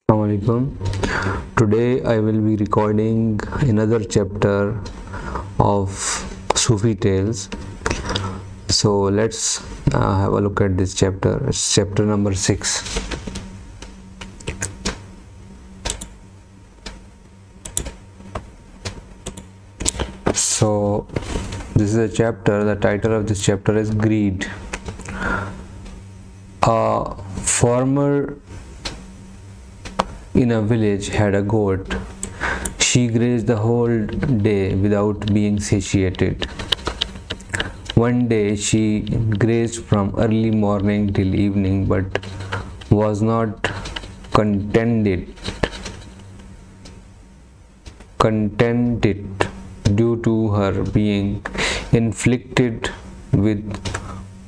Assalamualaikum. Today I will be recording another chapter of Sufi tales. So let's have a look at this chapter. It's chapter number 6. So this is a chapter. The title of this chapter is Greed. A farmer in a village had a goat. She grazed the whole day without being satiated. One day she grazed from early morning till evening but was not contented due to her being inflicted with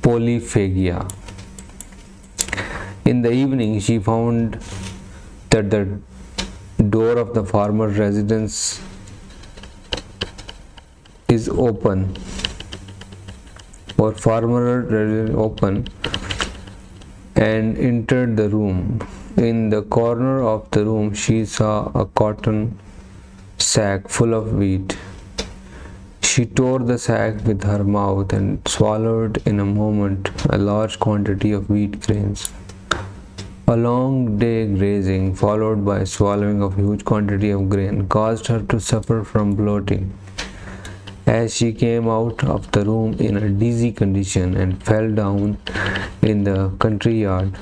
polyphagia. In the evening she found that the door of the farmer's residence is open and entered the room. In the corner of the room she saw a cotton sack full of wheat. She tore the sack with her mouth and swallowed in a moment a large quantity of wheat grains. A long day grazing, followed by swallowing of huge quantity of grain, caused her to suffer from bloating. As she came out of the room in a dizzy condition and fell down in the country yard,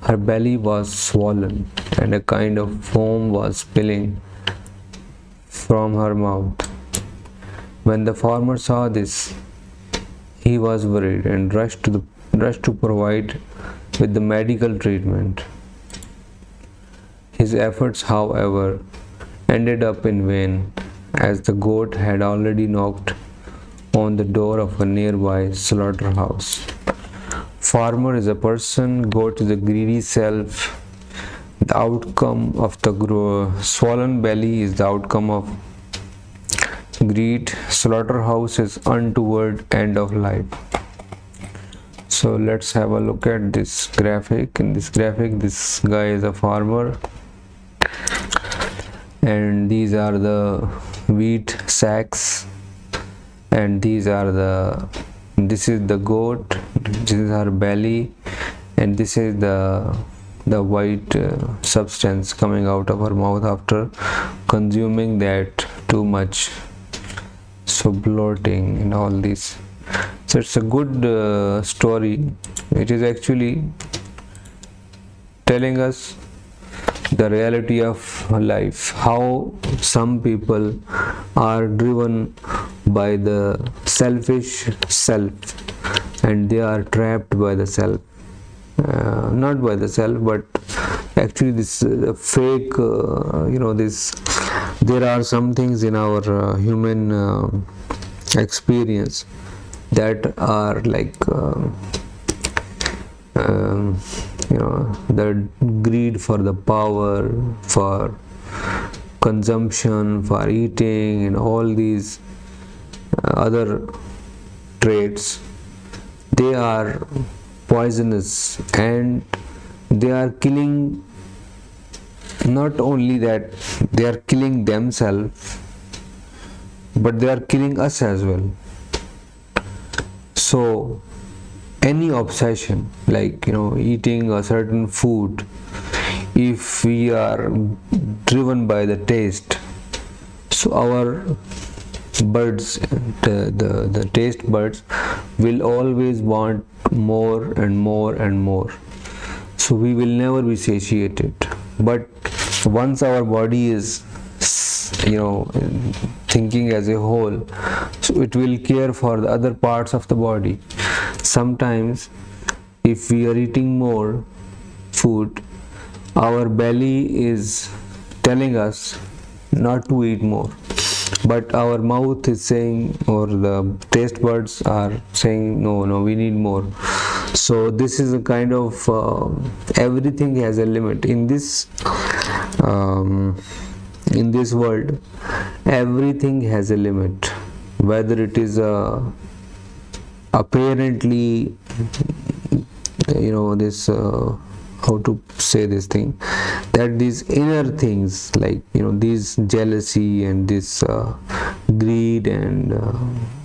her belly was swollen and a kind of foam was spilling from her mouth. When the farmer saw this, he was worried and rushed to provide with the medical treatment. His efforts, however, ended up in vain, as the goat had already knocked on the door of a nearby slaughterhouse. Farmer is a person, goat is a greedy self. The outcome of the swollen belly is the outcome of greed. Slaughterhouse is untoward end of life. So let's have a look at this graphic. In this graphic, this guy is a farmer, and these are the wheat sacks, and this is the goat, this is her belly, and this is the white substance coming out of her mouth after consuming that too much. So bloating and all this. So it's a good story. It is actually telling us the reality of life, how some people are driven by the selfish self and they are trapped by the self. Not by the self, but actually this fake, there are some things in our human experience that are like the greed for the power, for consumption, for eating, and all these other traits. They are poisonous and they are killing. Not only that, they are killing themselves, but they are killing us as well. So any obsession, like eating a certain food, if we are driven by the taste, so our buds, the taste buds, will always want more and more and more. So we will never be satiated. But once our body is thinking as a whole, so it will care for the other parts of the body. Sometimes if we are eating more food, our belly is telling us not to eat more, but our mouth is saying, or the taste buds are saying, no, we need more. So this is a kind of everything has a limit in this world. Everything has a limit, whether it is apparently this how to say this thing, that these inner things, like these jealousy and this greed and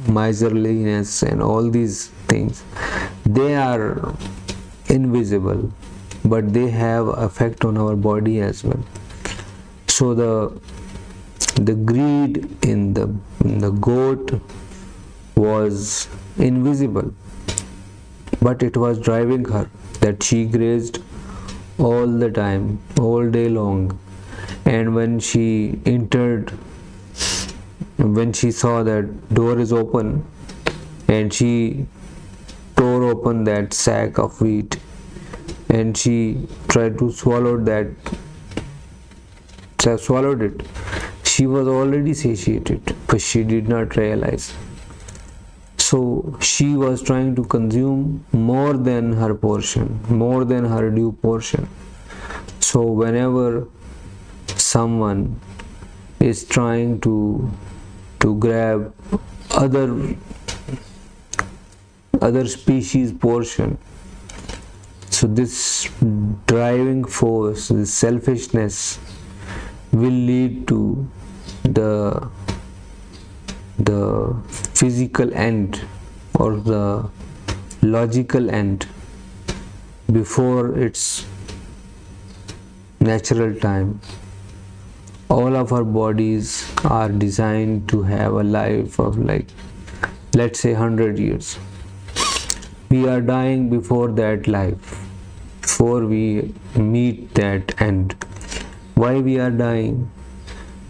miserliness and all these things, they are invisible, but they have effect on our body as well. So the greed in the goat was invisible, but it was driving her, that she grazed all the time, all day long. And when she entered, when she saw that door is open, and she tore open that sack of wheat, and she tried to swallow swallowed it. She was already satiated, but she did not realize. So she was trying to consume more than her portion, more than her due portion. So whenever someone is trying to grab other species portion, so this driving force, this selfishness, will lead to the physical end or the logical end before its natural time. All of our bodies are designed to have a life of, like, let's say 100 years. We are dying before that life, before we meet that end. Why we are dying?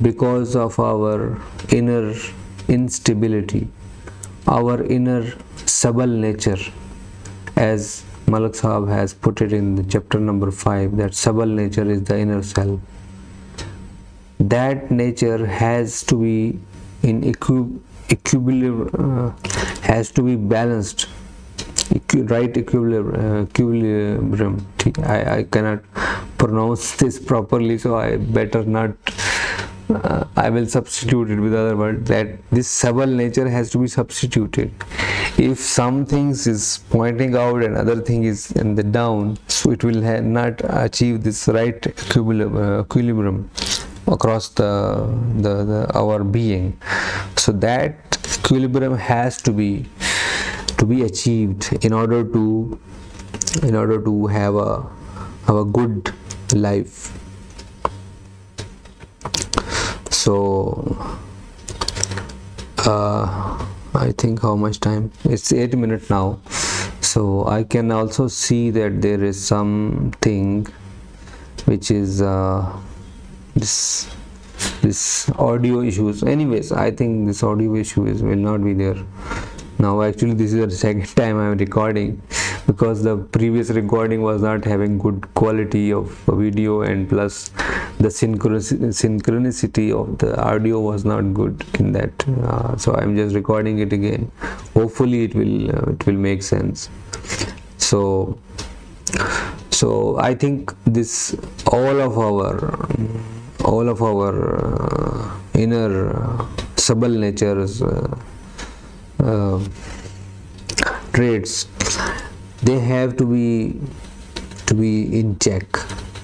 Because of our inner instability, our inner sabal nature, as Malak Sahab has put it in the chapter number 5, that sabal nature is the inner self. That nature has to be in equilibrium, has to be balanced, right equilibrium. I cannot pronounce this properly, so I better not. I will substitute it with other word, that this sabal nature has to be substituted. If some things is pointing out and other thing is in the down, so it will not achieve this right equilibrium across our being. So that equilibrium has to be achieved in order to have a good life. So I think how much time? It's 8 minutes now. So I can also see that there is something which is this audio issues. Anyways, I think this audio issue will not be there. Now actually this is the second time I am recording, because the previous recording was not having good quality of video, and plus the synchronicity of the audio was not good in that. So I am just recording it again. Hopefully it will make sense. So I think this all of our inner sabal natures traits, they have to be in check.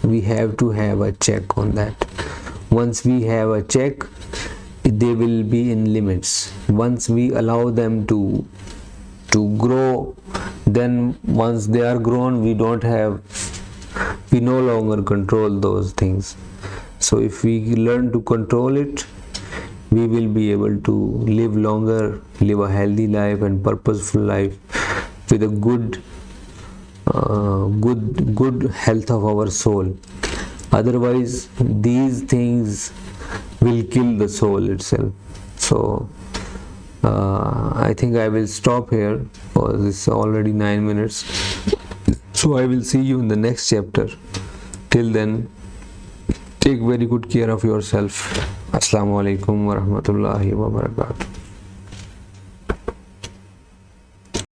We have to have a check on that. Once we have a check, they will be in limits. Once we allow them to grow, then once they are grown, we no longer control those things. So if we learn to control it, we will be able to live longer, live a healthy life and purposeful life with a good health of our soul. Otherwise, these things will kill the soul itself. So I think I will stop here, because it's already 9 minutes. So I will see you in the next chapter. Till then, take very good care of yourself. Assalamu alaikum wa rahmatullahi wa barakatuh.